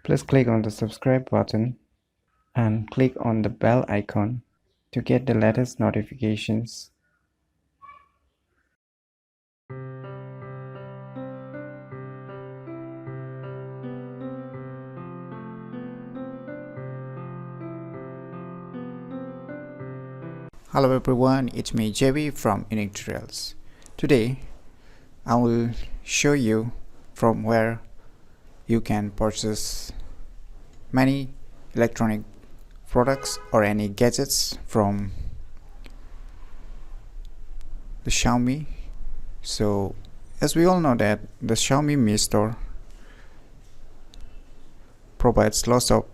Please click on the subscribe button and click on the bell icon to get the latest notifications. Hello everyone, it's me JB from Unique Tutorials. Today I will show you from where you can purchase many electronic products or any gadgets from the Xiaomi. So as we all know that the Xiaomi Mi Store provides lots of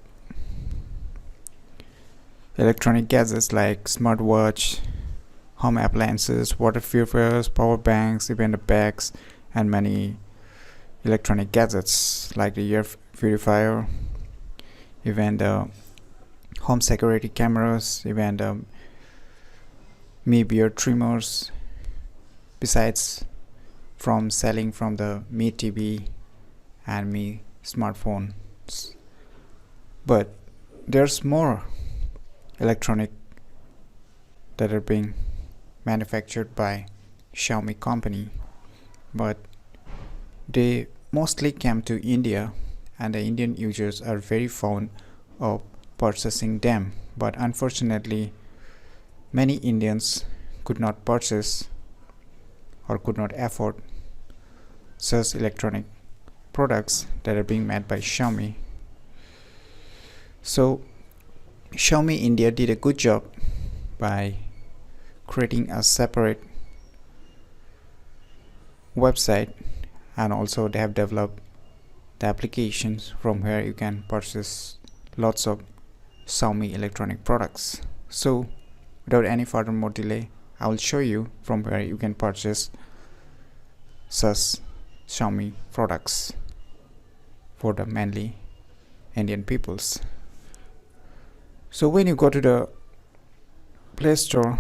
electronic gadgets like smartwatch, home appliances, water filters, power banks, even the bags, and many electronic gadgets like the air purifier, even the home security cameras, even the Mi beard trimmers. Besides from selling from the Mi TV and Mi smartphones, but there's more electronic that are being manufactured by Xiaomi company, but they mostly came to India and the Indian users are very fond of purchasing them, but unfortunately many Indians could not purchase or could not afford such electronic products that are being made by Xiaomi. So Xiaomi India did a good job by creating a separate website, and also they have developed the applications from where you can purchase lots of Xiaomi electronic products. So without any further more delay, I will show you from where you can purchase such Xiaomi products for the mainly Indian peoples. So when you go to the Play Store,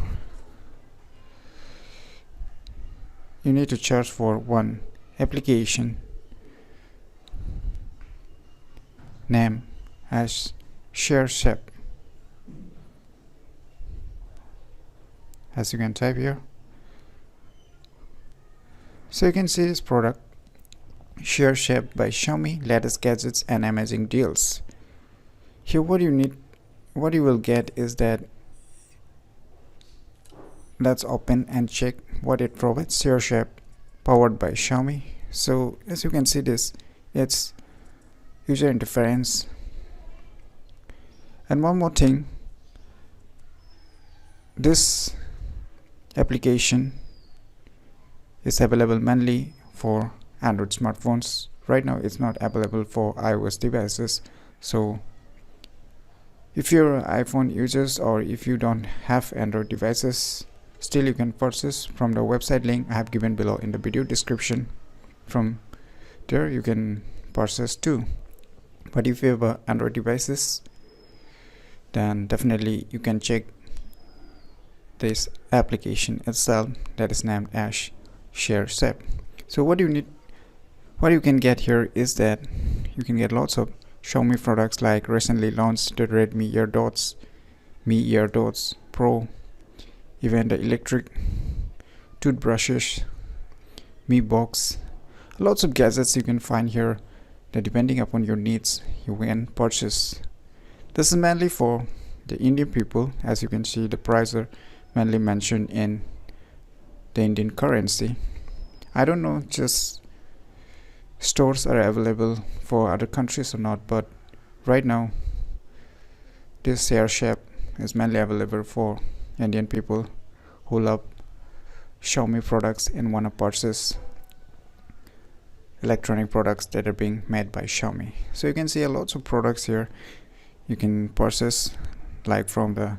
you need to search for one application name as ShareShip. As you can type here, so you can see this product ShareShip by Xiaomi, latest gadgets and amazing deals. Here what you will get is that, let's open and check what it provides. ShareShip powered by Xiaomi. So as you can see this, it's user interference. And one more thing, this application is available mainly for Android smartphones. Right now it's not available for iOS devices. So if you're iPhone users or if you don't have Android devices, still you can purchase from the website link I have given below in the video description. From there you can purchase too. But if you have Android devices, then definitely you can check this application itself that is named as ShareShip. So what you can get here is that you can get lots of Xiaomi products like recently launched the Redmi AirDots, Mi AirDots Pro, even the electric toothbrushes, Mi Box. Lots of gadgets you can find here that depending upon your needs you can purchase. This is mainly for the Indian people. As you can see, the price are mainly mentioned in the Indian currency. I don't know just stores are available for other countries or not, but right now this ShareShip is mainly available for Indian people who love Xiaomi products and want to purchase electronic products that are being made by Xiaomi. So you can see lots of products here you can purchase, like from the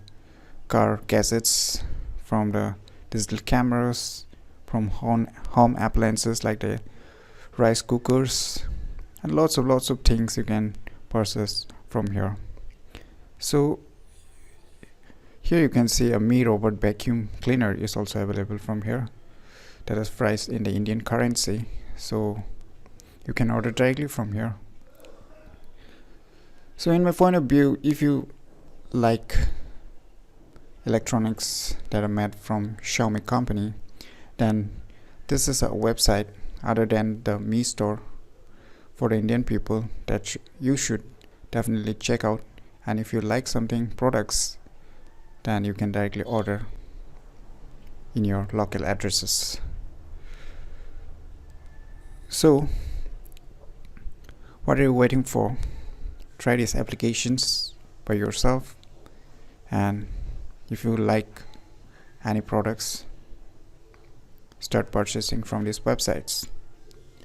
car gadgets, from the digital cameras, from home appliances like the rice cookers, and lots of things you can purchase from here. So here you can see a Mi robot vacuum cleaner is also available from here, that is priced in the Indian currency, so you can order directly from here. So in my point of view, if you like electronics that are made from Xiaomi company, then this is a website other than the Mi Store for the Indian people that you should definitely check out. And if you like something products, then you can directly order in your local addresses. So what are you waiting for? Try these applications by yourself, and if you like any products, start purchasing from these websites.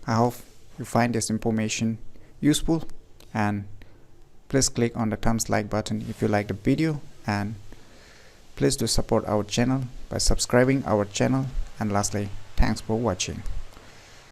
I hope you find this information useful, and please click on the thumbs like button if you like the video, and please do support our channel by subscribing our channel. And lastly, thanks for watching.